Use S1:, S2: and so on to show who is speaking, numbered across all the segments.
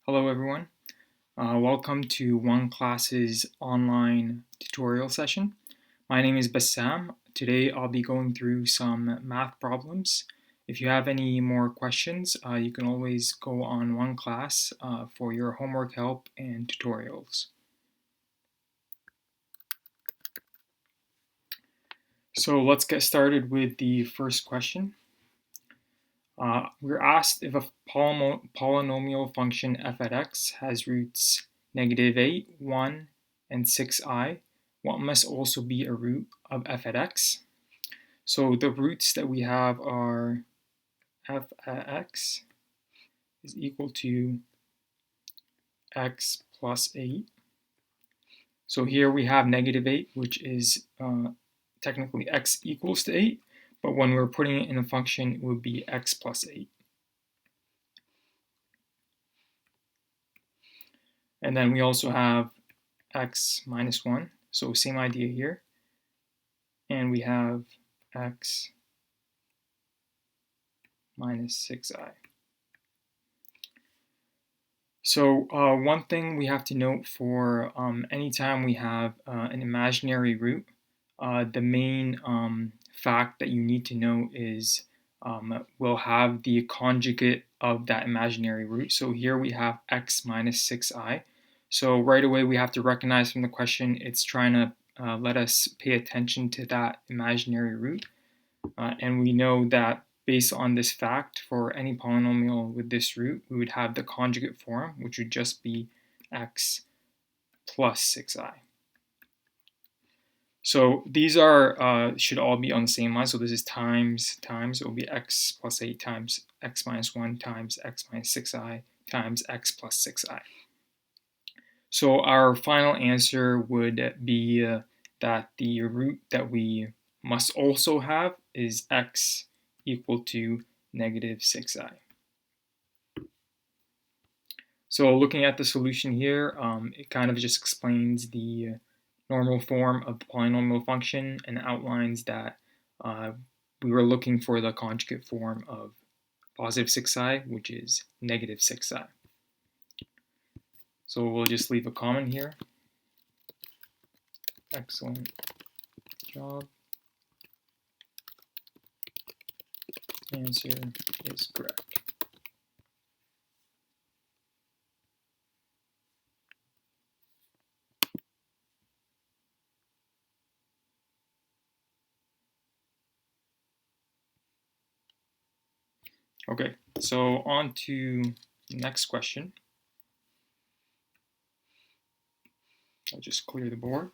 S1: Hello everyone. Welcome to OneClass's online tutorial session. My name is Bassam. Today I'll be going through some math problems. If you have any more questions, you can always go on OneClass for your homework help and tutorials. So let's get started with the first question. We're asked if a polynomial function f at x has roots -8, 1, and 6i, what must also be a root of f at x? So the roots that we have are f at x is equal to x plus 8. So here we have -8, which is technically x equals to 8, but when we're putting it in a function, it would be x plus 8. And then we also have x minus 1, so same idea here. And we have x minus 6i. So one thing we have to note for anytime we have an imaginary root, the main fact that you need to know is we'll have the conjugate of that imaginary root. So here we have x minus 6i. So right away we have to recognize from the question it's trying to let us pay attention to that imaginary root. And we know that based on this fact, for any polynomial with this root, we would have the conjugate form, which would just be x plus 6i. So these are should all be on the same line. So this is times. It will be x plus 8 times x minus 1 times x minus 6i times x plus 6i. So our final answer would be that the root that we must also have is x equal to -6i. So looking at the solution here, it kind of just explains the normal form of the polynomial function and outlines that we were looking for the conjugate form of positive 6i, which is -6i. So we'll just leave a comment here. Excellent job. Answer is correct. Okay, so on to the next question. I'll just clear the board.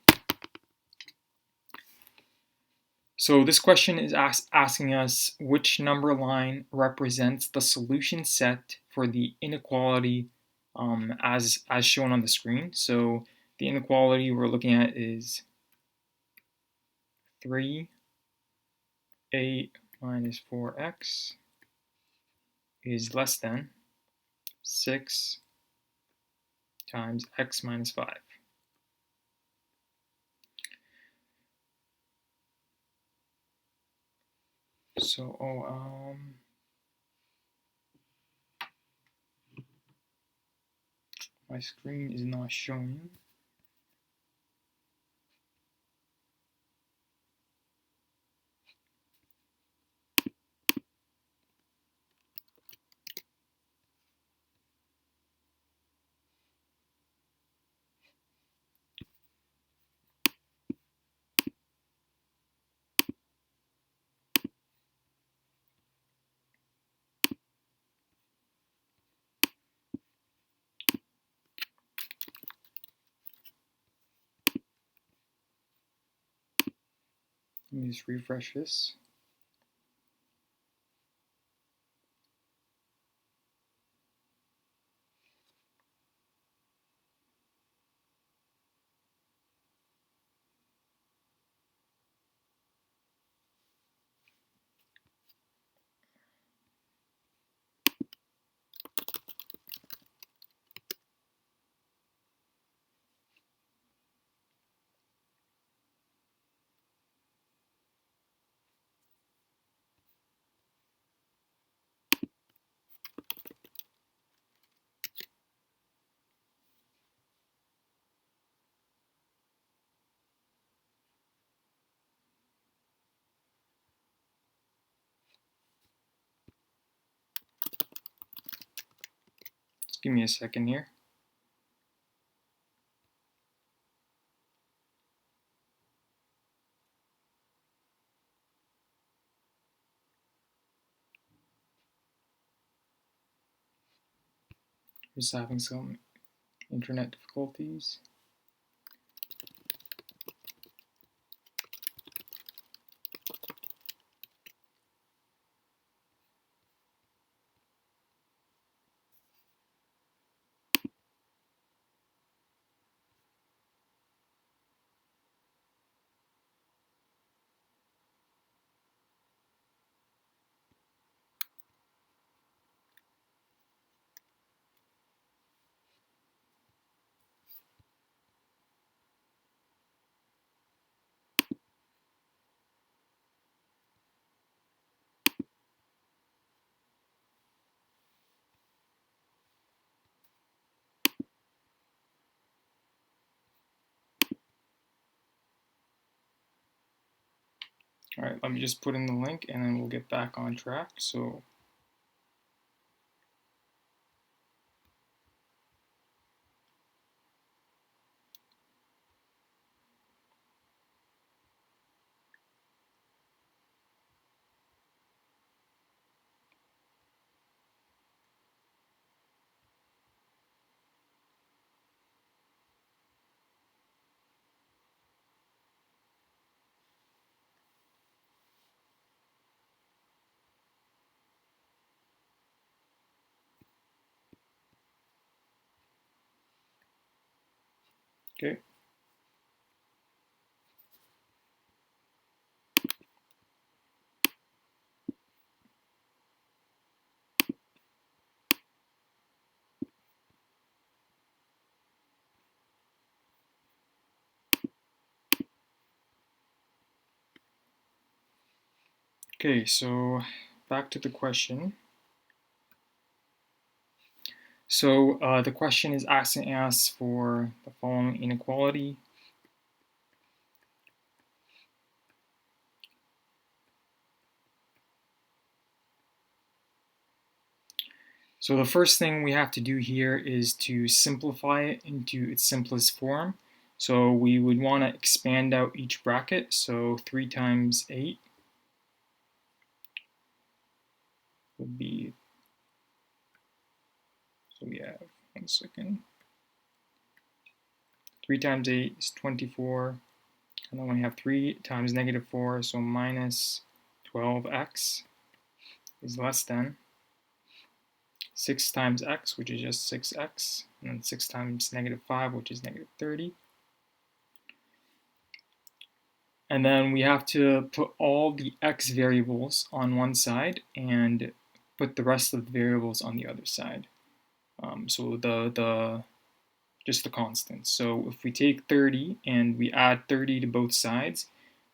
S1: So this question is asking us which number line represents the solution set for the inequality as shown on the screen. So the inequality we're looking at is 3, 8 minus 4x is less than 6 times x minus 5. So, my screen is not showing. Let me just refresh this. give me a second here. Just having some internet difficulties. All right, let me just put in the link and then we'll get back on track. So okay. Okay, so back to the question. So the question is asking us for the following inequality. So the first thing we have to do here is to simplify it into its simplest form. So we would want to expand out each bracket. So 3 times 8 would be, so we have, 1 second, 3 times 8 is 24, and then we have 3 times negative 4, so minus 12x is less than 6 times x, which is just 6x, and then 6 times negative 5, which is negative 30. And then we have to put all the x variables on one side and put the rest of the variables on the other side. So just the constants. So if we take 30 and we add 30 to both sides,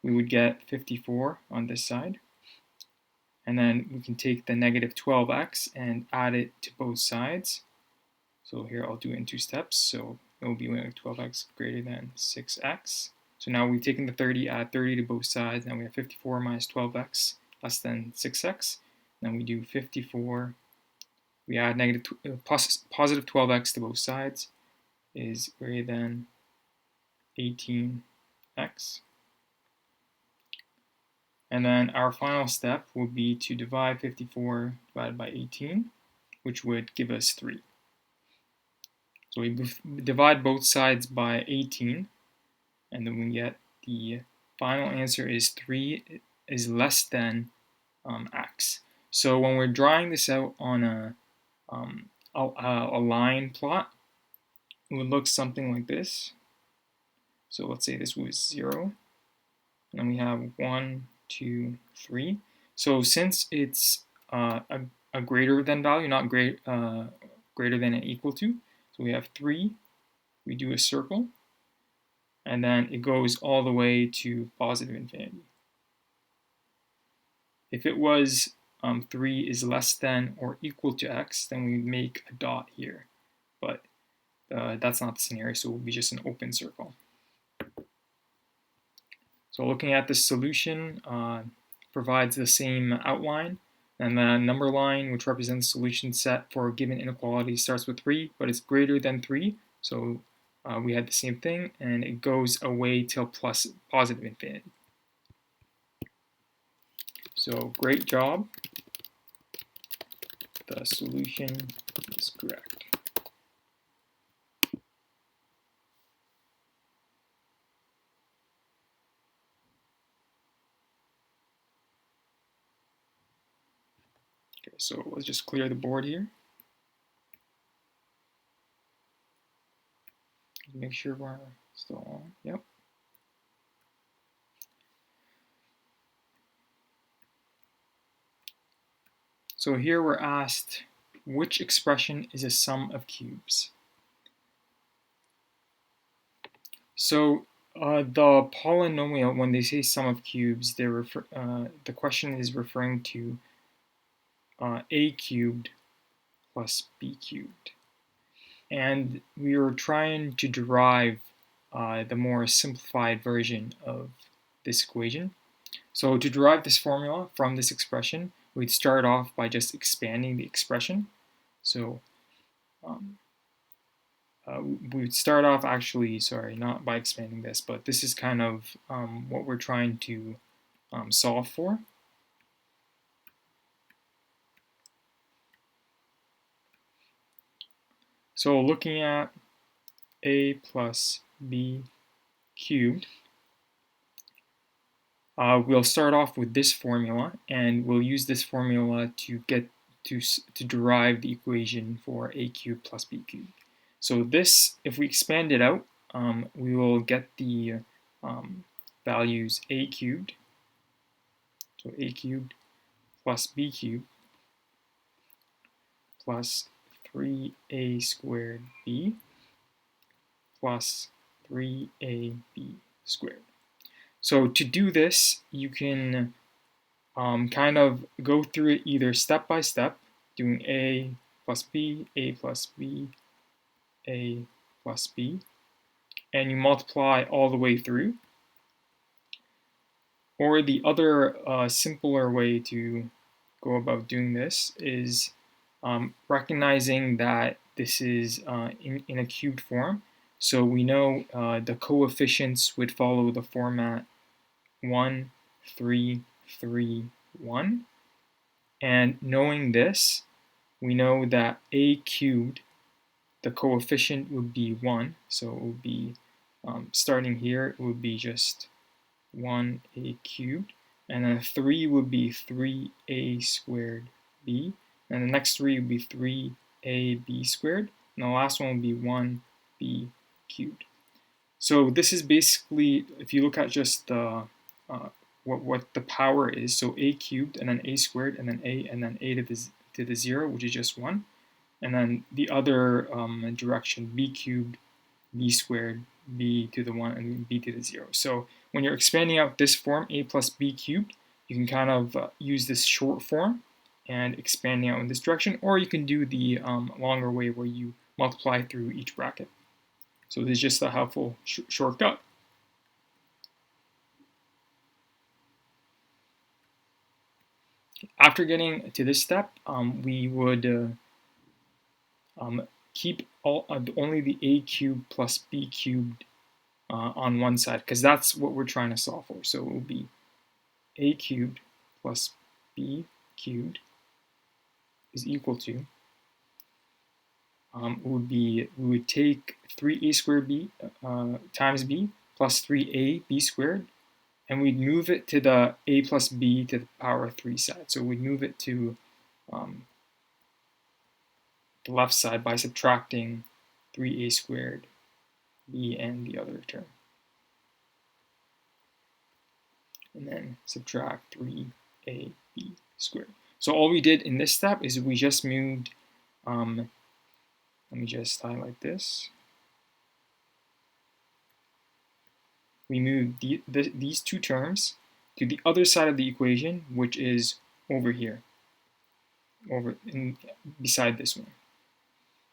S1: we would get 54 on this side. And then we can take the negative 12x and add it to both sides. So here I'll do it in 2 steps. So it will be 12x greater than 6x. So now we've taken the 30, add 30 to both sides. Now we have 54 minus 12x less than 6x. Then we do 54. We add positive 12x to both sides is greater than 18x. And then our final step would be to divide 54 divided by 18, which would give us 3. So we divide both sides by 18, and then we get the final answer is 3 is less than x. So when we're drawing this out on a line plot, it would look something like this. So let's say this was 0, and then we have 1, 2, 3. So since it's a greater than value, not greater than and equal to, so we have 3, we do a circle, and then it goes all the way to positive infinity. If it was 3 is less than or equal to x, then we make a dot here. But that's not the scenario, so it will be just an open circle. So looking at the solution, provides the same outline. And the number line, which represents the solution set for a given inequality, starts with 3, but it's greater than 3. So we had the same thing, and it goes away till plus positive infinity. So great job. The solution is correct. Okay, so let's just clear the board here. Make sure we're still on. Yep. So here we're asked, which expression is a sum of cubes? So the polynomial, when they say sum of cubes, the question is referring to a cubed plus b cubed. And we are trying to derive the more simplified version of this equation. So to derive this formula from this expression, we'd start off by just expanding the expression. So we would start off actually, sorry, not by expanding this, but this is kind of what we're trying to solve for. So looking at a plus b cubed, we'll start off with this formula, and we'll use this formula to get to derive the equation for a cubed plus b cubed. So this, if we expand it out, we will get the values a cubed, so a cubed plus b cubed plus 3a squared b plus 3ab squared. So to do this, you can kind of go through it either step by step, doing a plus b, a plus b, a plus b, and you multiply all the way through. Or the other simpler way to go about doing this is recognizing that this is in a cubed form. So we know the coefficients would follow the format 1, 3, 3, 1. And knowing this, we know that a cubed, the coefficient would be 1. So it would be, starting here, it would be just 1a cubed. And then 3 would be 3a squared b. And the next 3 would be 3ab squared. And the last one would be 1b cubed. So this is basically, if you look at just the what the power is, so a cubed and then a squared and then a to the 0, which is just 1, and then the other direction, b cubed, b squared, b to the 1, and b to the 0. So when you're expanding out this form, a plus b cubed, you can kind of use this short form and expanding out in this direction, or you can do the longer way where you multiply through each bracket. So this is just a helpful shortcut. After getting to this step, we would keep only the a cubed plus b cubed on one side, because that's what we're trying to solve for. So it will be a cubed plus b cubed is equal to, we would take 3a squared b times b plus 3a b squared, and we'd move it to the a plus b to the power 3 side. So we'd move it to the left side by subtracting 3a squared b and the other term. And then subtract 3ab squared. So all we did in this step is we just moved, let me just highlight this. We moved these two terms to the other side of the equation, which is over here, beside this one.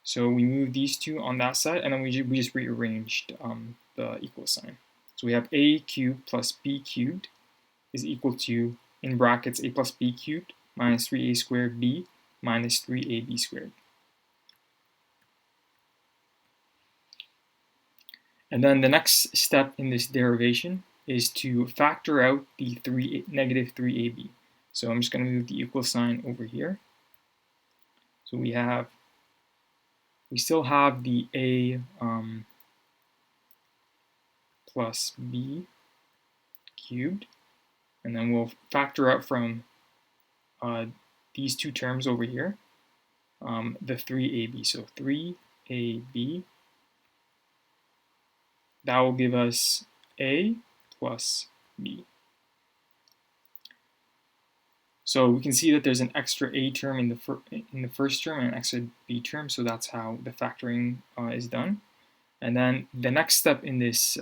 S1: So we moved these two on that side, and then we just rearranged the equal sign. So we have a cubed plus b cubed is equal to, in brackets, a plus b cubed minus 3a squared b minus 3ab squared. And then the next step in this derivation is to factor out the negative 3ab. So I'm just going to move the equal sign over here. So we still have the a plus b cubed, and then we'll factor out from these two terms over here, the 3ab. So 3ab, that will give us a plus b. So we can see that there's an extra a term in the first term and an extra b term, so that's how the factoring is done. And then the next step in this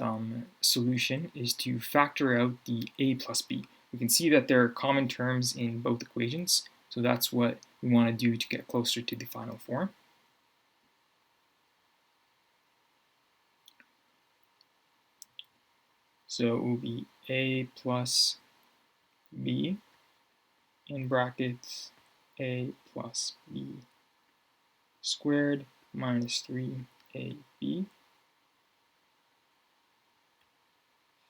S1: solution is to factor out the a plus b. We can see that there are common terms in both equations, so that's what we want to do to get closer to the final form. So it will be a plus b in brackets a plus b squared minus 3ab.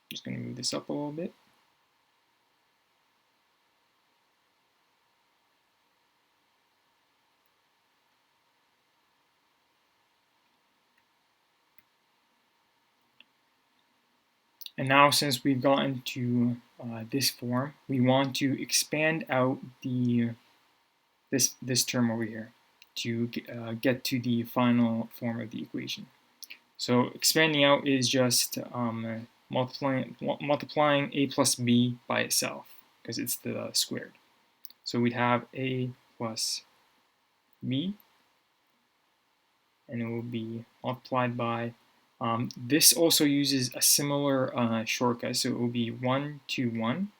S1: Just going to move this up a little bit. And now, since we've gotten to this form, we want to expand out this term over here to get to the final form of the equation. So expanding out is just multiplying a plus b by itself, because it's the squared. So we'd have a plus b, and it will be multiplied by, this also uses a similar shortcut, so it will be 1 to 1.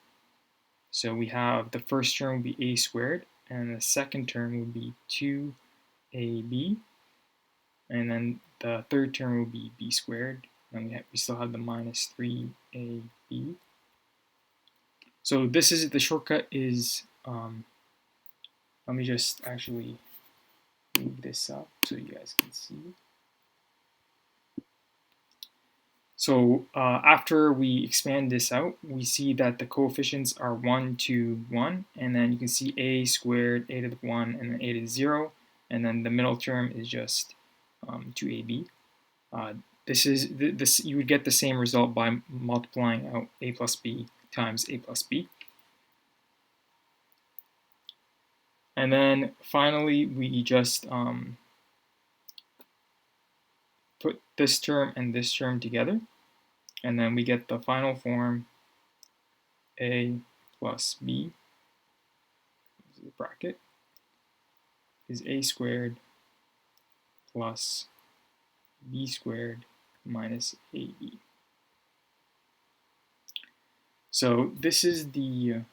S1: So we have the first term will be a squared, and the second term will be 2ab, and then the third term will be b squared, and we still have the minus 3ab. So this is, the shortcut is, let me just actually move this up so you guys can see. So after we expand this out, we see that the coefficients are 1 to 1, and then you can see a squared, a to the 1, and then a to the 0, and then the middle term is just 2ab. This you would get the same result by multiplying out a plus b times a plus b. And then finally, we just put this term and this term together, and then we get the final form a plus b, this is the bracket, is a squared plus b squared minus ab. So this is the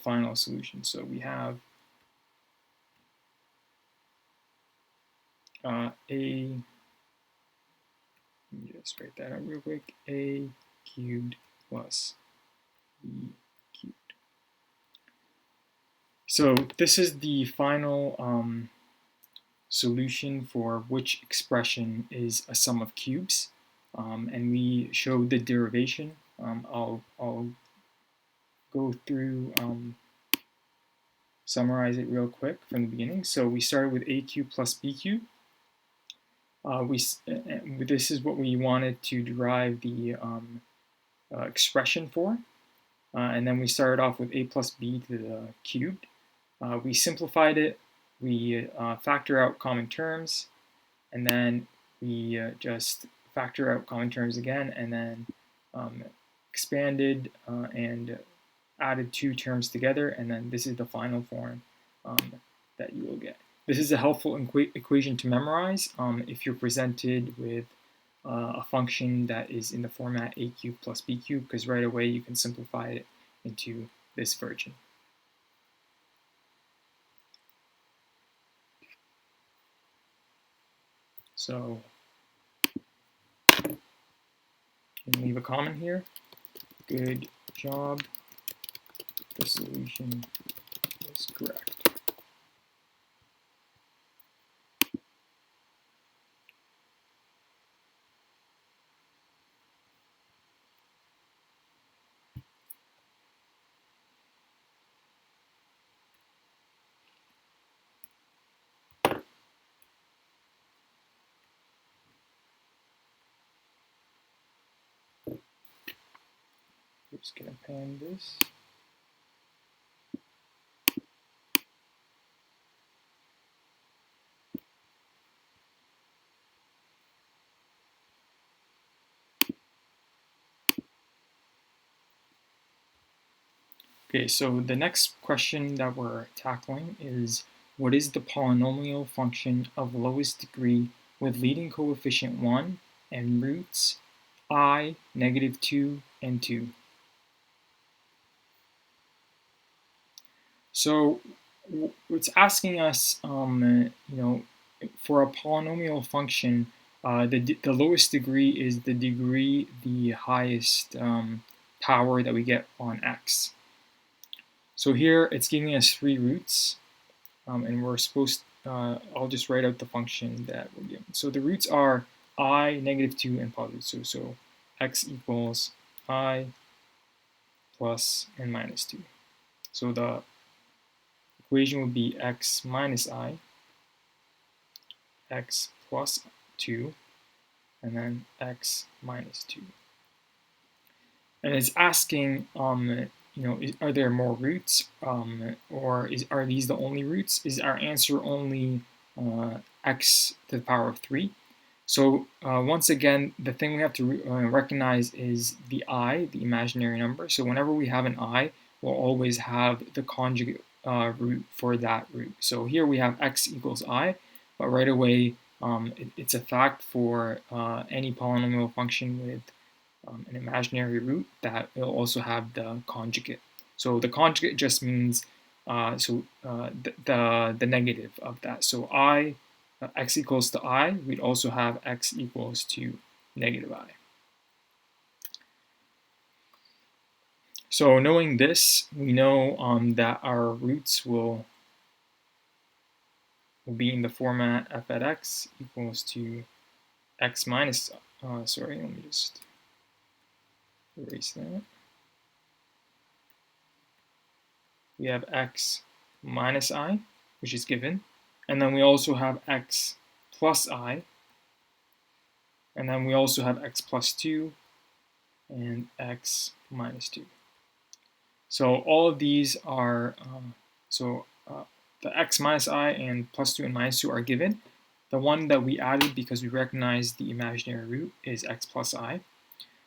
S1: final solution. So we have let me just write that out real quick, a cubed plus b cubed. So this is the final solution for which expression is a sum of cubes, and we showed the derivation. I'll go through, summarize it real quick from the beginning. So we started with a cubed plus b cubed. This is what we wanted to derive the expression for, and then we started off with a plus b to the cubed. We simplified it, we factor out common terms, and then we just factor out common terms again, and then expanded and added two terms together, and then this is the final form that you will get. This is a helpful equation to memorize if you're presented with a function that is in the format a cubed plus b cubed, because right away you can simplify it into this version. So you can leave a comment here. Good job the solution is correct. We're just going to pan this. Okay, so the next question that we're tackling is, what is the polynomial function of lowest degree with leading coefficient 1 and roots I, -2, and 2? So it's asking us, for a polynomial function, the lowest degree is the degree the highest power that we get on x. So here it's giving us 3 roots, and we're supposed, I'll just write out the function that we're given. So the roots are I, -2, and +2. So x equals I plus and -2. So the equation would be x minus I, x plus 2, and then x minus 2. And it's asking, are there more roots, or are these the only roots? Is our answer only x to the power of 3? So once again, the thing we have to recognize is the I, the imaginary number. So whenever we have an I, we'll always have the conjugate root for that root. So here we have x equals I, but right away it's a fact for any polynomial function with an imaginary root that will also have the conjugate. So the conjugate just means the negative of that. So I, x equals to I, we'd also have x equals to -I. So knowing this, we know that our roots will be in the format f at x equals to x minus, sorry, let me just erase that. We have x minus I, which is given, and then we also have x plus I, and then we also have x plus 2 and x minus 2. So all of these are, the x minus I and plus 2 and minus 2 are given. The one that we added because we recognize the imaginary root is x plus I.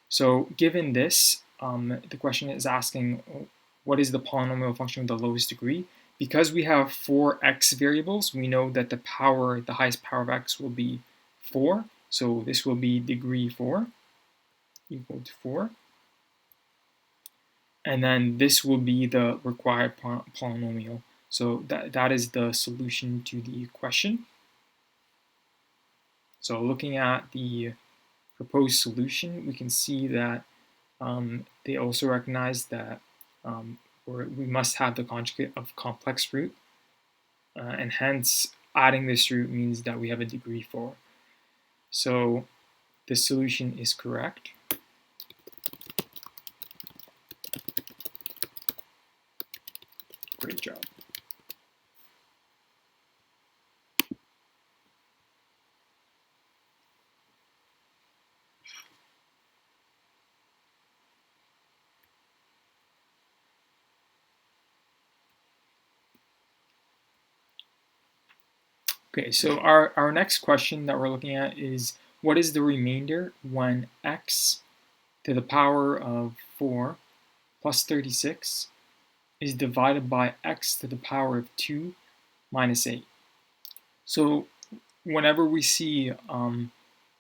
S1: So given this, the question is asking, what is the polynomial function with the lowest degree? Because we have 4 x variables, we know that the highest power of x will be 4. So this will be degree 4 equal to 4. And then this will be the required polynomial. So that is the solution to the question. So looking at the proposed solution, we can see that they also recognize that we must have the conjugate of complex root, and hence adding this root means that we have a degree 4. So the solution is correct. Great job. Okay, so our next question that we're looking at is, what is the remainder when x to the power of 4 plus 36 is divided by x to the power of 2 minus 8? So whenever we see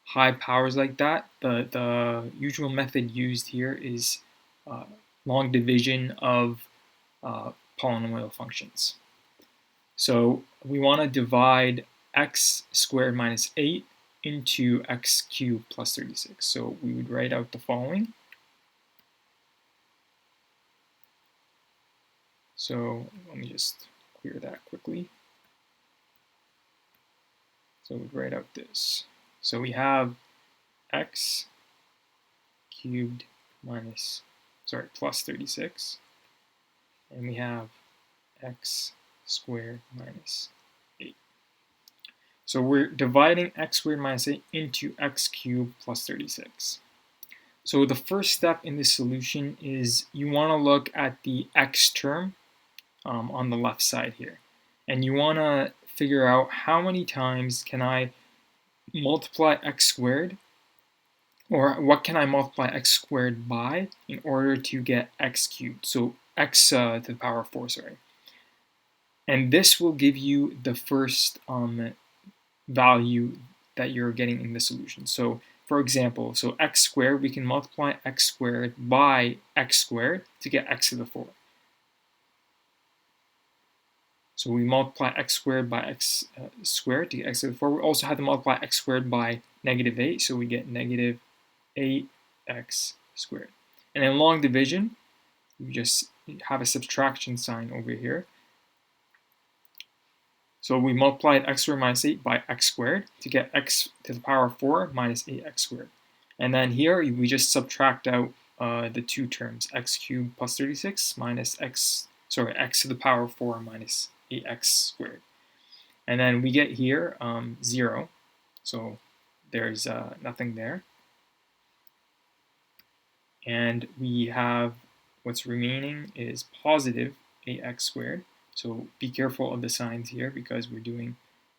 S1: high powers like that, the usual method used here is long division of polynomial functions. So we want to divide x squared minus 8 into x cubed plus 36. So we would write out the following. So let me just clear that quickly. So we write out this. So we have x cubed plus 36, and we have x squared minus 8. So we're dividing x squared minus 8 into x cubed plus 36. So the first step in this solution is you want to look at the x term on the left side here. And you want to figure out how many times can I multiply x squared, or what can I multiply x squared by in order to get x cubed, so x to the power of 4, sorry. And this will give you the first value that you're getting in the solution. So for example, so x squared, we can multiply x squared by x squared to get x to the 4. So we multiply x squared by x squared to get x to the 4. We also have to multiply x squared by negative 8, so we get negative 8x squared. And in long division, we just have a subtraction sign over here. So we multiplied x squared minus 8 by x squared to get x to the power of 4 minus 8x squared. And then here we just subtract out the two terms, x cubed plus 36 minus x to the power of 4 minus 8x squared. And then we get here 0, so there's nothing there. And we have what's remaining is positive 8x squared. So be careful of the signs here because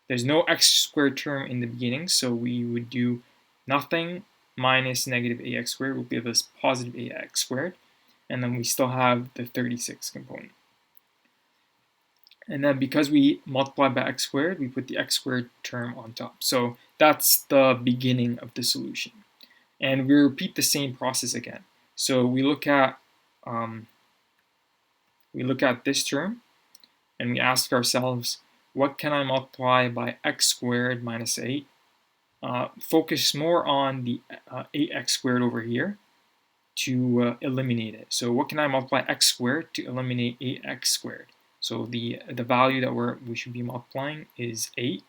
S1: there's no x squared term in the beginning, so we would do nothing minus negative 8x squared will give us positive 8x squared. And then we still have the 36 component. And then because we multiply by x squared, we put the x squared term on top. So that's the beginning of the solution. And we repeat the same process again. So we look at this term, and we ask ourselves, what can I multiply by x squared minus 8? Focus more on the 8x squared over here to eliminate it. So what can I multiply x squared to eliminate 8x squared? So the value that we should be multiplying is 8.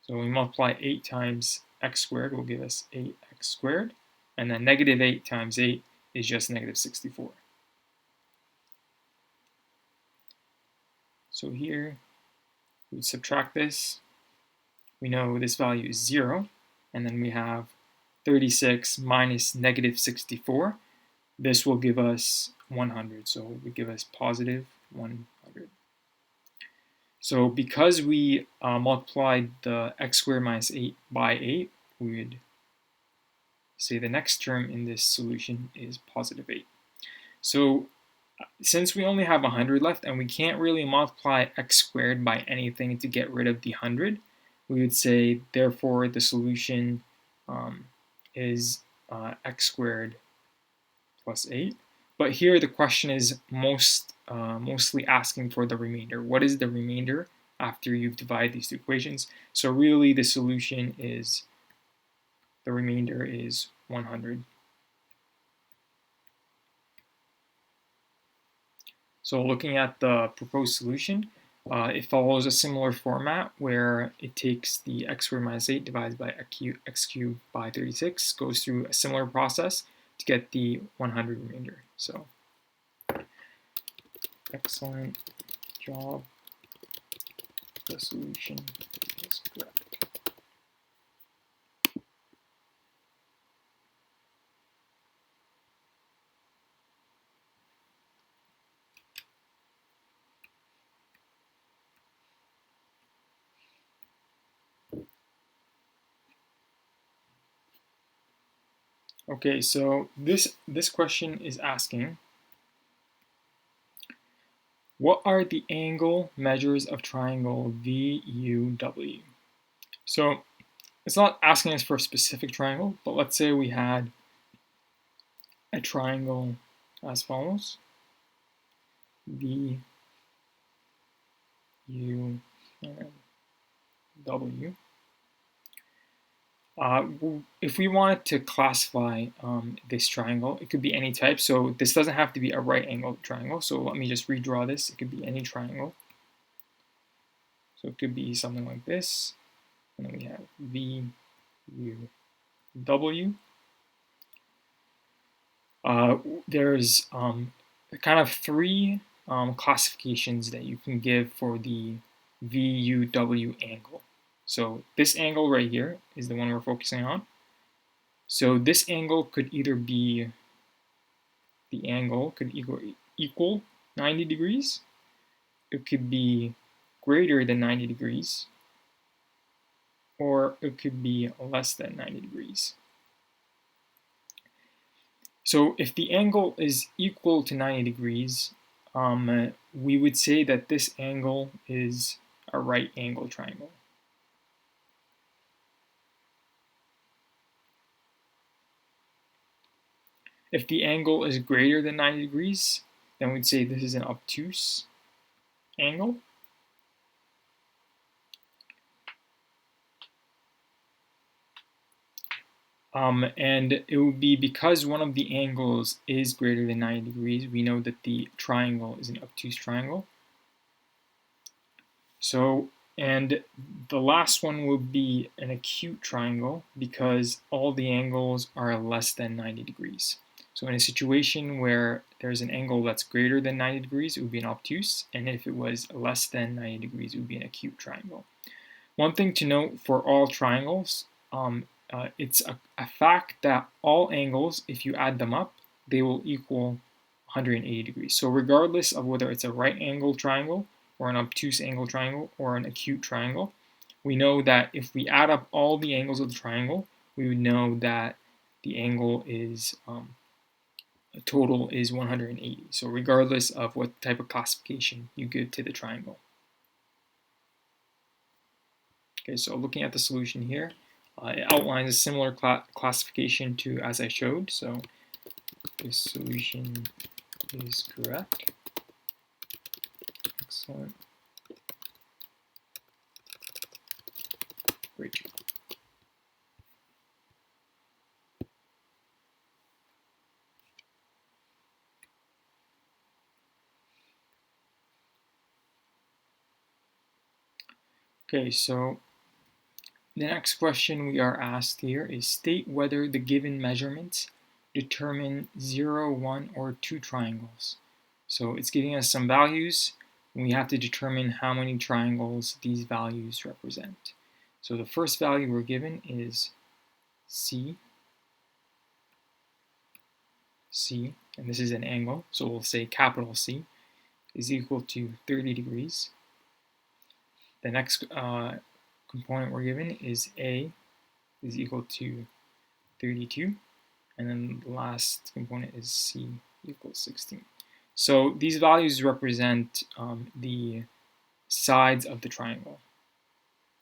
S1: So we multiply 8 times x squared will give us 8x squared. And then negative 8 times 8 is just negative 64. So here, we subtract this. We know this value is 0. And then we have 36 minus negative 64. This will give us 100. So it would give us positive 100. So because we multiplied the x squared minus 8 by 8, we would say the next term in this solution is positive 8. So since we only have 100 left and we can't really multiply x squared by anything to get rid of the 100, we would say therefore the solution is x squared plus 8. But here the question is mostly asking for the remainder. What is the remainder after you've divided these two equations? So really the solution is, the remainder is 100. So looking at the proposed solution, it follows a similar format where it takes the x squared minus 8 divided by x cubed by 36, goes through a similar process to get the 100 remainder. So excellent job. The solution is correct. Okay, so this question is asking, what are the angle measures of triangle VUW? So it's not asking us for a specific triangle, but let's say we had a triangle as follows: V, U, and W. If we wanted to classify this triangle, it could be any type. So this doesn't have to be a right angle triangle. So let me just redraw this. It could be any triangle. So it could be something like this. And then we have V, U, W. There's kind of three classifications that you can give for the VUW angle. So this angle right here is the one we're focusing on. So this angle could either be, the angle could equal 90 degrees, it could be greater than 90 degrees, or it could be less than 90 degrees. So if the angle is equal to 90 degrees, we would say that this angle is a right angle triangle. If the angle is greater than 90 degrees, then we'd say this is an obtuse angle. And it would be because one of the angles is greater than 90 degrees, we know that the triangle is an obtuse triangle. So, and the last one would be an acute triangle because all the angles are less than 90 degrees. So in a situation where there's an angle that's greater than 90 degrees, it would be an obtuse, and if it was less than 90 degrees, it would be an acute triangle. One thing to note for all triangles, it's a fact that all angles, if you add them up, they will equal 180 degrees. So regardless of whether it's a right angle triangle or an obtuse angle triangle or an acute triangle, we know that if we add up all the angles of the triangle, we would know that the angle is total is 180. So regardless of what type of classification you give to the triangle. Okay, so looking at the solution here, it outlines a similar classification to as I showed. So this solution is correct. Excellent. Great job. Okay, so the next question we are asked here is state whether the given measurements determine 0, 1, or 2 triangles. So it's giving us some values, and we have to determine how many triangles these values represent. So the first value we're given is C, and this is an angle, so we'll say capital C is equal to 30 degrees. The next component we're given is A is equal to 32, and then the last component is C equals 16. So these values represent the sides of the triangle.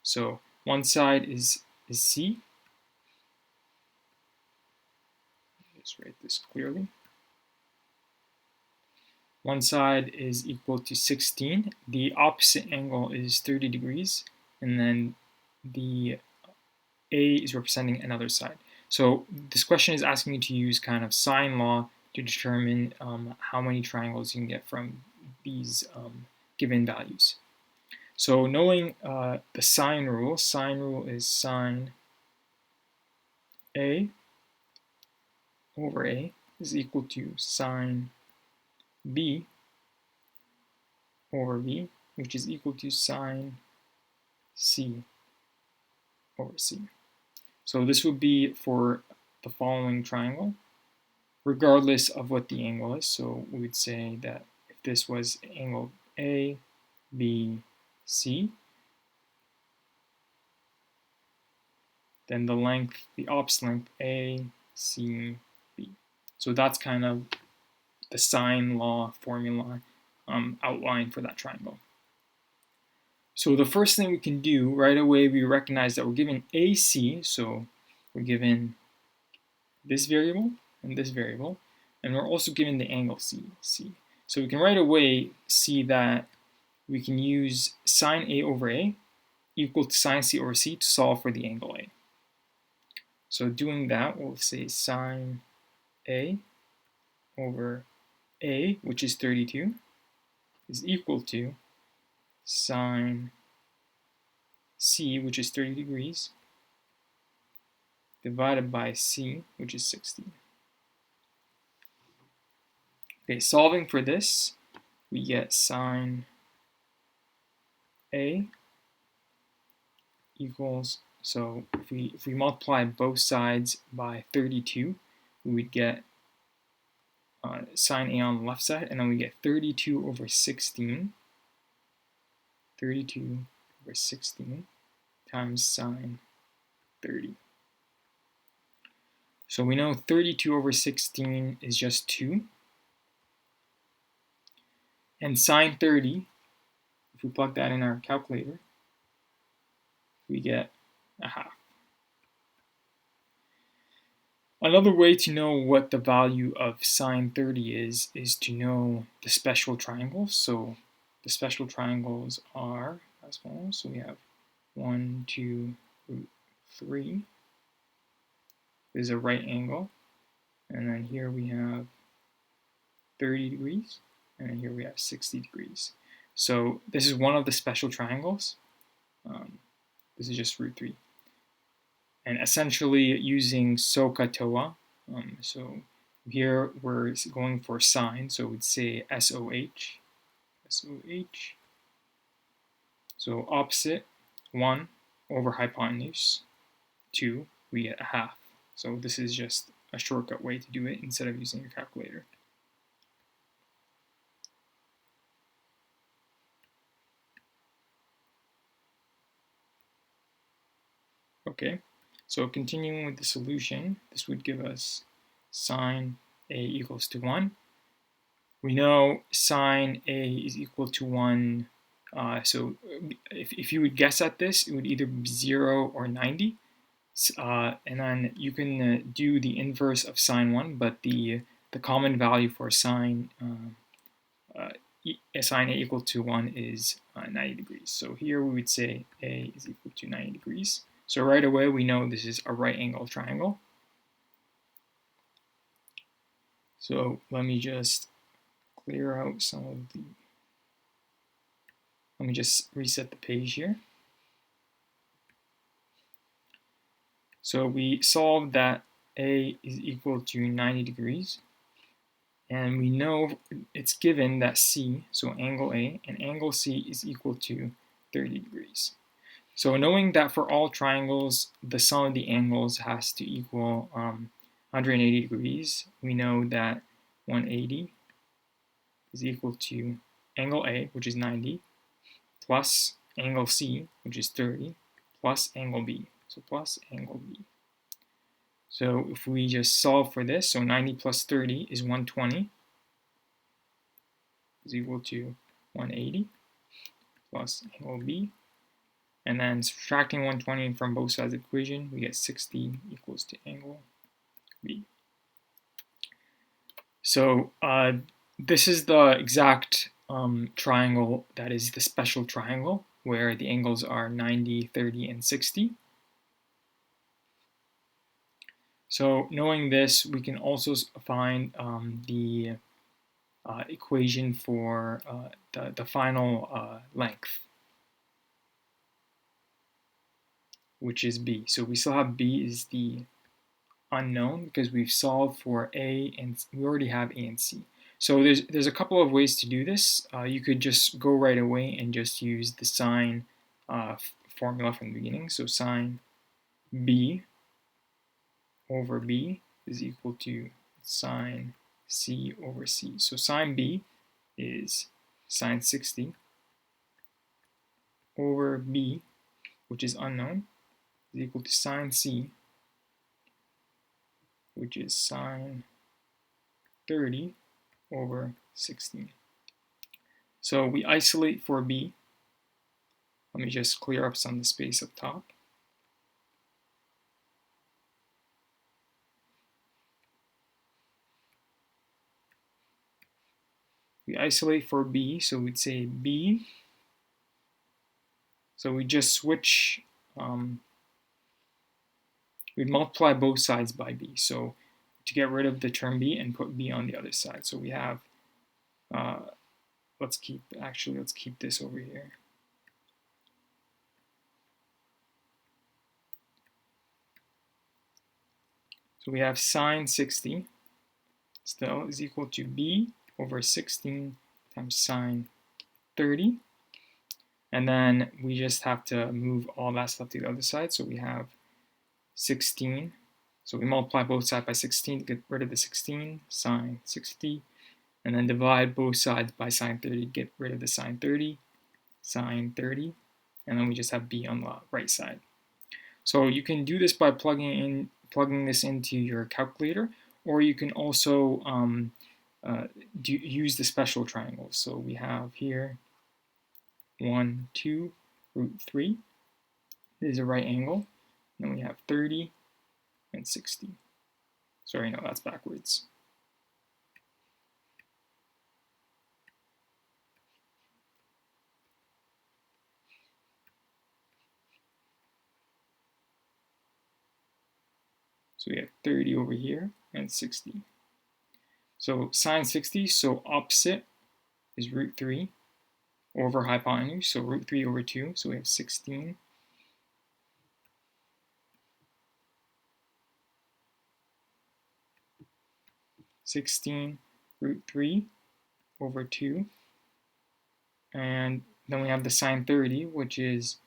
S1: So one side is C. Just write this clearly. One side is equal to 16. The opposite angle is 30 degrees, and then the A is representing another side. So this question is asking you to use kind of sine law to determine how many triangles you can get from these given values. So knowing the sine rule is sine A over A is equal to sine B over B, which is equal to sine C over C. So this would be for the following triangle, regardless of what the angle is. So we would say that if this was angle A, B, C, then the length, the opposite length, A, C, B. So that's kind of the sine law formula outline for that triangle. So the first thing we can do right away, we recognize that we're given AC, so we're given this variable and this variable, and we're also given the angle C. So we can right away see that we can use sine A over A equal to sine C over C to solve for the angle A. So doing that, we'll say sine A over A, which is 32, is equal to sine C, which is 30 degrees, divided by C, which is 60. Okay, solving for this, we get sine A equals, so if we multiply both sides by 32, we would get sine A on the left side, and then we get 32 over 16. 32 over 16 times sine 30. So we know 32 over 16 is just 2. And sine 30, if we plug that in our calculator, we get a half. Another way to know what the value of sine 30 is to know the special triangles. So the special triangles are as follows. So we have 1, 2, root 3 is a right angle. And then here we have 30 degrees. And then here we have 60 degrees. So this is one of the special triangles. This is just root 3. And essentially using SOHCAHTOA. So here we're going for sine, so we'd say SOH. SOH. So opposite, 1 over hypotenuse, 2, we get a half. So this is just a shortcut way to do it instead of using your calculator. Okay, so continuing with the solution, this would give us sine A equals to 1. We know sine A is equal to 1, so if you would guess at this, it would either be 0 or 90. And then you can do the inverse of sine 1, but the common value for sine A equal to 1 is 90 degrees. So here we would say A is equal to 90 degrees. So right away we know this is a right angle triangle. So let me just clear out some of the, let me just reset the page here. So we solved that A is equal to 90 degrees. And we know it's given that C, so angle A, and angle C is equal to 30 degrees. So knowing that for all triangles, the sum of the angles has to equal 180 degrees, we know that 180 is equal to angle A, which is 90, plus angle C, which is 30, plus angle B. So plus angle B. So if we just solve for this, so 90 plus 30 is 120, is equal to 180 plus angle B. And then subtracting 120 from both sides of the equation, we get 60 equals to angle B. So this is the exact triangle that is the special triangle, where the angles are 90, 30, and 60. So knowing this, we can also find the equation for the final length, which is B. So we still have B is the unknown because we've solved for A and we already have A and C. So there's a couple of ways to do this. You could just go right away and just use the sine formula from the beginning. So sine B over B is equal to sine C over C. So sine B is sine 60 over B, which is unknown, is equal to sine C, which is sine 30 over 16. So we isolate for B. Let me just clear up some of the space up top. We isolate for B, so we'd say B. So we just switch we'd multiply both sides by b. So to get rid of the term b and put b on the other side. So we have, let's keep this over here. So we have sine 60 still is equal to b over 16 times sine 30. And then we just have to move all that stuff to the other side. So we have 16. So we multiply both sides by 16 to get rid of the 16, sine 60. And then divide both sides by sine 30 to get rid of the sine 30, sine 30. And then we just have b on the right side. So you can do this by plugging this into your calculator, or you can also use the special triangles. So we have here 1, 2, root 3. This is a right angle. And then we have 30 and 60. Sorry, no, that's backwards. So we have 30 over here and 60. So sine 60, so opposite is root 3 over hypotenuse, so root 3 over 2, so we have 16. Root 3 over 2. And then we have the sine 30, which is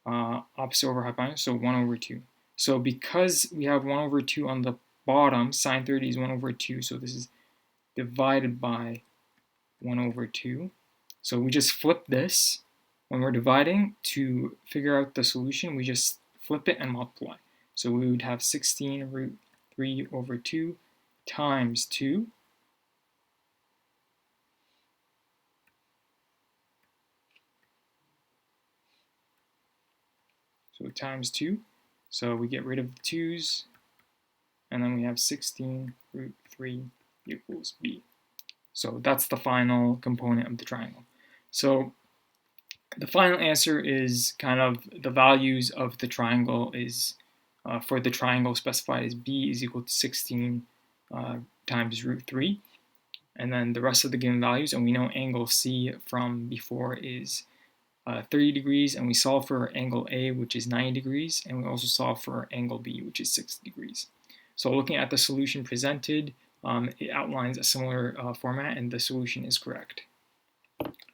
S1: opposite over hypotenuse, so 1 over 2. So because we have 1 over 2 on the bottom, sine 30 is 1 over 2, so this is divided by 1 over 2. So we just flip this. When we're dividing, to figure out the solution, we just flip it and multiply. So we would have 16 root 3 over 2 times 2. So times 2. So we get rid of the 2's, and then we have 16 root 3 equals b. So that's the final component of the triangle. So the final answer is kind of the values of the triangle is, for the triangle specified as b is equal to 16 times root 3. And then the rest of the given values, and we know angle C from before is 30 degrees, and we solve for angle A, which is 90 degrees, and we also solve for angle B, which is 60 degrees. So looking at the solution presented, it outlines a similar format, and the solution is correct.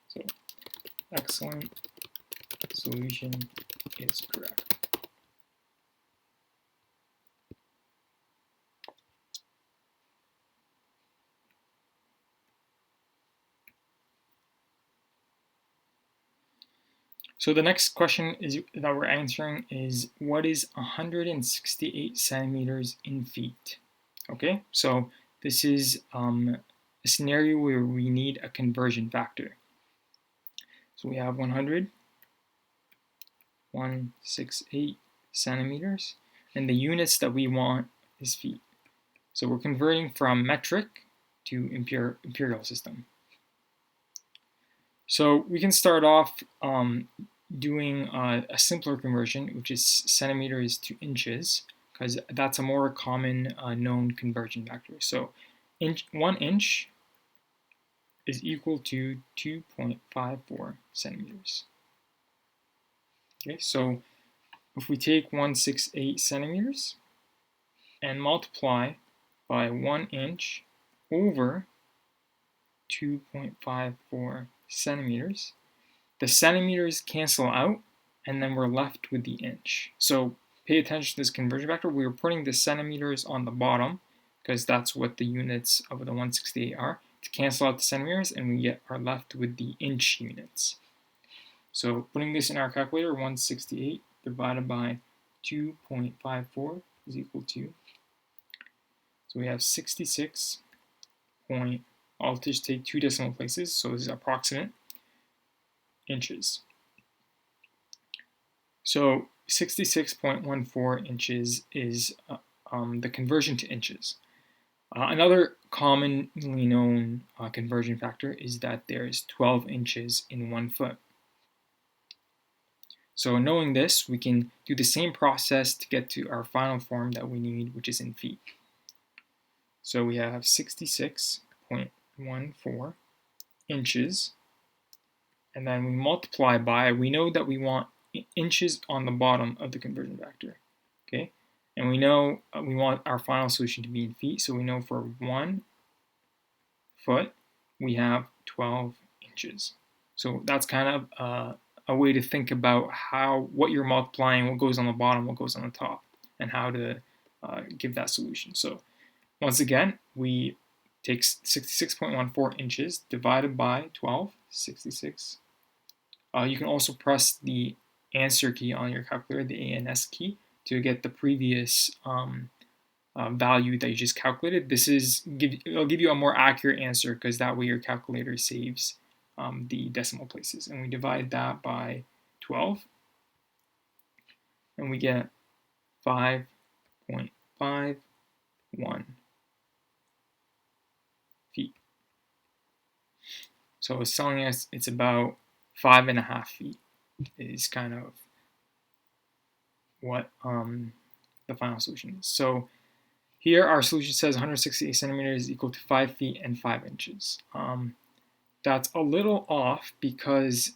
S1: So excellent, solution is correct. So the next question that we're answering is, what is 168 centimeters in feet? Okay, so this is a scenario where we need a conversion factor. So we have 168 centimeters, and the units that we want is feet. So we're converting from metric to imperial system. So we can start off doing a simpler conversion, which is centimeters to inches, because that's a more common known conversion factor. So 1 inch is equal to 2.54 centimeters. Okay, so if we take 168 centimeters and multiply by 1 inch over 2.54 centimeters, the centimeters cancel out, and then we're left with the inch. So pay attention to this conversion factor. We're putting the centimeters on the bottom because that's what the units of the 168 are, to cancel out the centimeters, and we are left with the inch units. So putting this in our calculator, 168 divided by 2.54 is equal to, so we have 66 point, I'll just take 2 decimal places, so this is approximate, inches. So 66.14 inches is the conversion to inches. Another commonly known conversion factor is that there's 12 inches in 1 foot. So knowing this, we can do the same process to get to our final form that we need, which is in feet. So we have 66.14 inches, and then we multiply by, we know that we want inches on the bottom of the conversion factor, okay? And we know we want our final solution to be in feet, so we know for 1 foot, we have 12 inches. So that's kind of a way to think about what you're multiplying, what goes on the bottom, what goes on the top, and how to give that solution. So once again, we take 66.14 inches divided by 12, 66. You can also press the answer key on your calculator, the ANS key, to get the previous value that you just calculated. It'll give you a more accurate answer because that way your calculator saves the decimal places. And we divide that by 12, and we get 5.51 feet. So it's telling us it's about 5.5 feet is kind of what the final solution is. So here our solution says 168 centimeters is equal to 5 feet and 5 inches. That's a little off because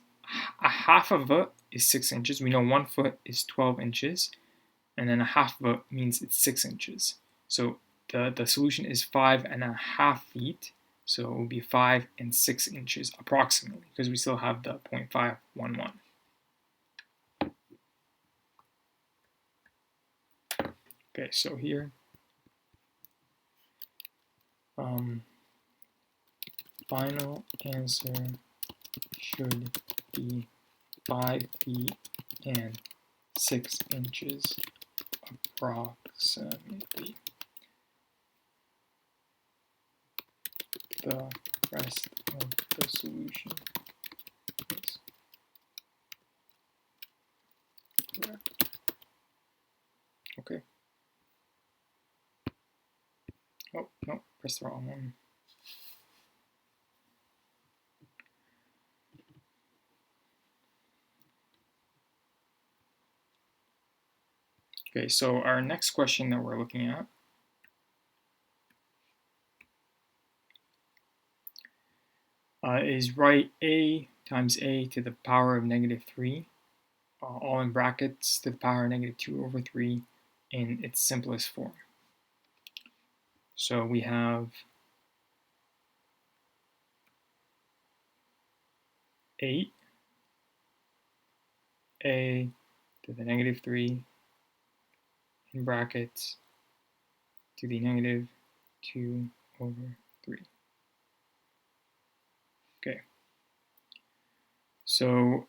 S1: a half of it is 6 inches. We know 1 foot is 12 inches, and then a half of it means it's 6 inches. So the solution is 5.5 feet. So it will be 5 and 6 inches approximately, because we still have the 0.511. Okay, so here, final answer should be 5 feet and 6 inches approximately. The rest of the solution is correct. Okay. Oh, no, press the wrong one. Okay, so our next question that we're looking at is write a times a to the power of -3, all in brackets, to the power of -2/3 in its simplest form. So we have 8a to the -3 in brackets to the -2/3. Okay. So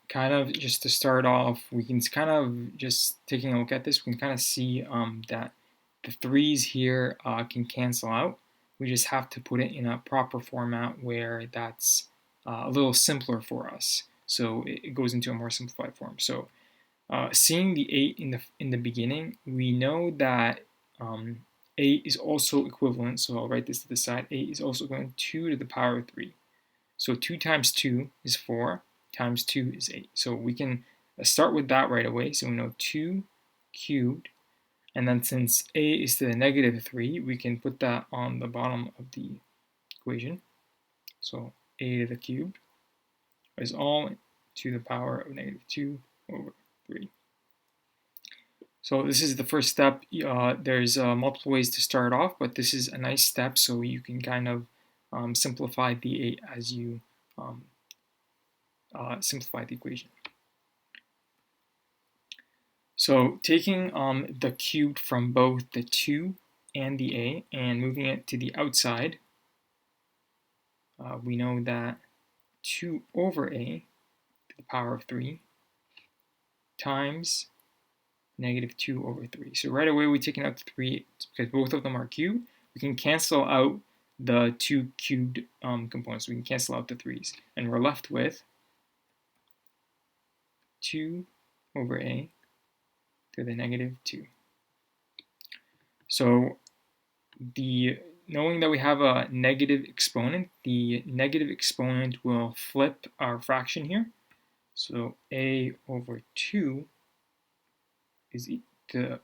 S1: kind of just to start off, we can kind of just taking a look at this, we can kind of see that the 3's here can cancel out. We just have to put it in a proper format where that's a little simpler for us. So it goes into a more simplified form. So seeing the 8 in the beginning, we know that 8 is also equivalent. So I'll write this to the side. 8 is also equivalent to 2 to the power of 3. So 2 times 2 is 4, times 2 is 8. So we can start with that right away. So we know 2 cubed. And then since a is to the -3, we can put that on the bottom of the equation. So a to the cubed is all to the power of -2/3. So this is the first step. There's multiple ways to start off, but this is a nice step so you can kind of simplify the 8 as you simplify the equation. So taking the cubed from both the 2 and the a and moving it to the outside, we know that 2/a to the power of 3 times -2/3. So right away we're taking out the 3 because both of them are cubed. We can cancel out the 2 cubed components. We can cancel out the 3's. And we're left with 2/a to the -2. So knowing that we have a negative exponent, the negative exponent will flip our fraction here. So a over 2 is a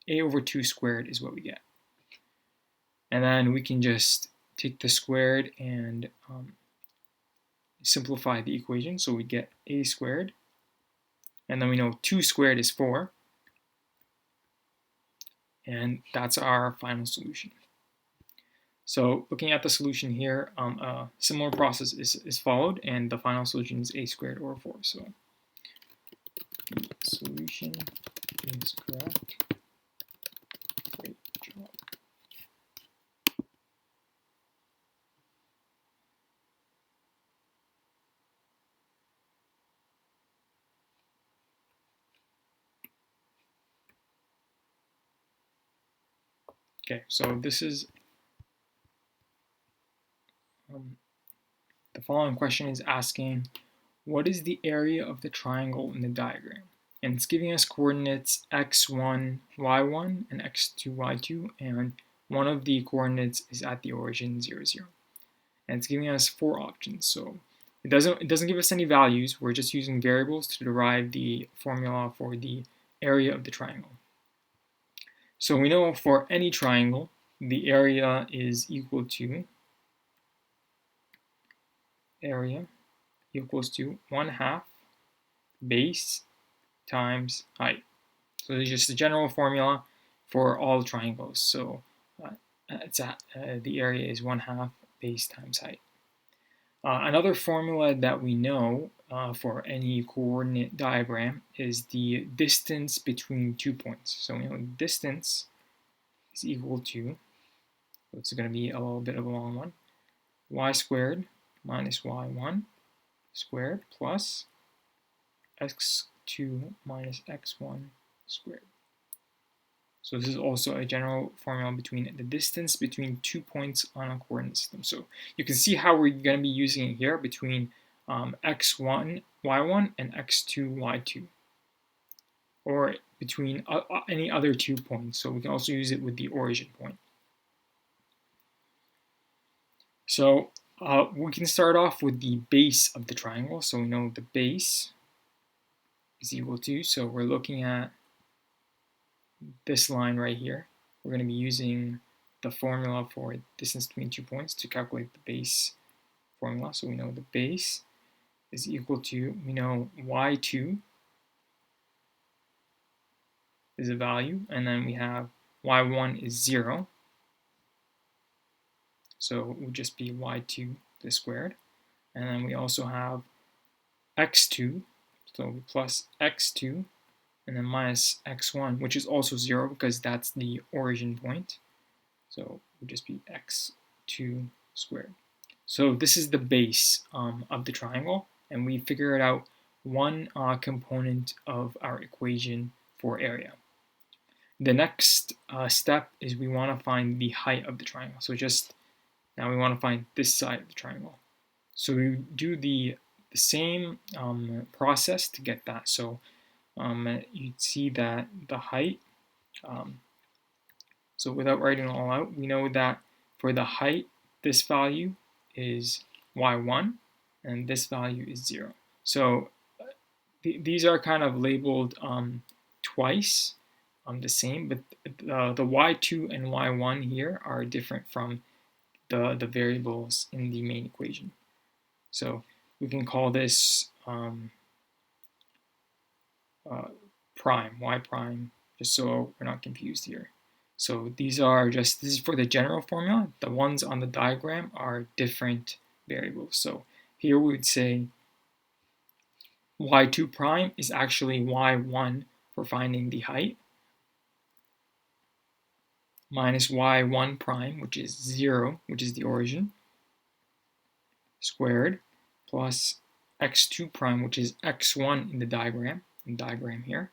S1: over 2 squared is what we get. And then we can just take the squared and simplify the equation. So we get a squared. And then we know 2 squared is 4. And that's our final solution. So looking at the solution here, a similar process is followed, and the final solution is a squared over 4. So the solution is correct. Great job. Okay, so this is the following question is asking, what is the area of the triangle in the diagram? And it's giving us coordinates x1, y1, and x2, y2, and one of the coordinates is at the origin 0, 0. And it's giving us 4 options. So it doesn't give us any values. We're just using variables to derive the formula for the area of the triangle. So we know for any triangle, the area is equal to area equals to 1/2 base times height. So it's just a general formula for all triangles. So the area is 1/2 base times height. Another formula that we know for any coordinate diagram is the distance between 2 points. So we know distance is equal to, so it's going to be a little bit of a long one, y squared minus y1 squared plus x2 minus x1 squared. So this is also a general formula between the distance between 2 points on a coordinate system. So you can see how we're going to be using it here between x1, y1 and x2, y2. Or between any other 2 points. So we can also use it with the origin point. So we can start off with the base of the triangle. So we know the base is equal to, so we're looking at this line right here. We're going to be using the formula for distance between 2 points to calculate the base formula. So we know the base is equal to, we know y2 is a value, and then we have y1 is 0. So it would just be y2 the squared. And then we also have x2, so plus x2, and then minus x1, which is also 0 because that's the origin point. So it would just be x2 squared. So this is the base of the triangle, and we figured out one component of our equation for area. The next step is we want to find the height of the triangle. So just now we want to find this side of the triangle. So we do the same process to get that. So you'd see that the height, so without writing it all out, we know that for the height, this value is y1, and this value is 0. So these are kind of labeled twice the same, but the y2 and y1 here are different from the variables in the main equation. So we can call this prime, y prime, just so we're not confused here. So this is for the general formula. The ones on the diagram are different variables. So here we would say y2 prime is actually y1 for finding the height, minus y1 prime, which is 0, which is the origin, squared, plus x2 prime, which is x1 in the diagram here,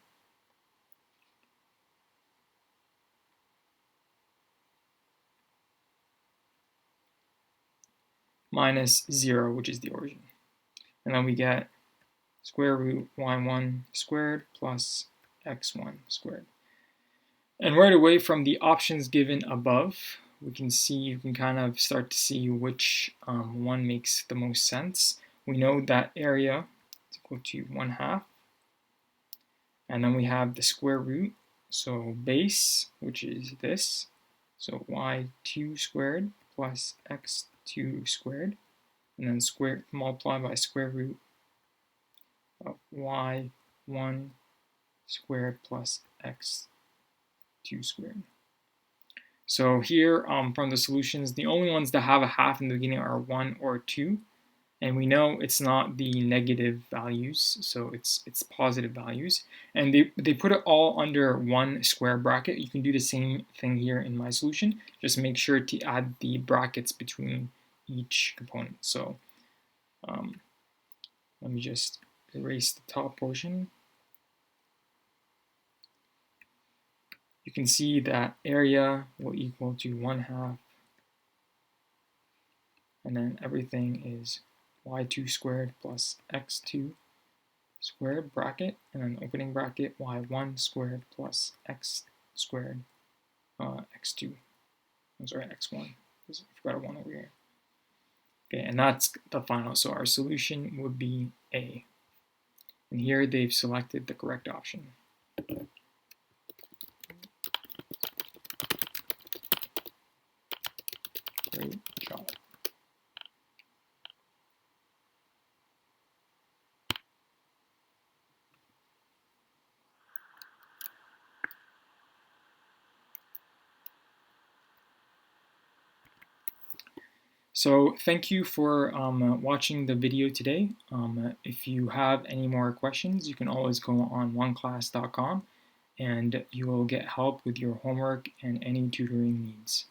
S1: minus 0, which is the origin. And then we get square root y1 squared plus x1 squared. And right away from the options given above, you can kind of start to see which one makes the most sense. We know that area equal to 1/2. And then we have the square root, so base, which is this, so y2 squared plus x2 squared, and then multiply by square root of y1 squared plus x2 squared. So here, from the solutions, the only ones that have a half in the beginning are 1 or 2. And we know it's not the negative values, so it's positive values. And they put it all under one square bracket. You can do the same thing here in my solution. Just make sure to add the brackets between each component. So let me just erase the top portion. You can see that area will equal to 1/2, and then everything is y2 squared plus x2 squared bracket, and then opening bracket y1 squared plus x squared x2. I'm sorry, x1. I forgot a 1 over here. Okay, and that's the final. So our solution would be A. And here they've selected the correct option. Great job. So thank you for watching the video today. If you have any more questions, you can always go on oneclass.com and you will get help with your homework and any tutoring needs.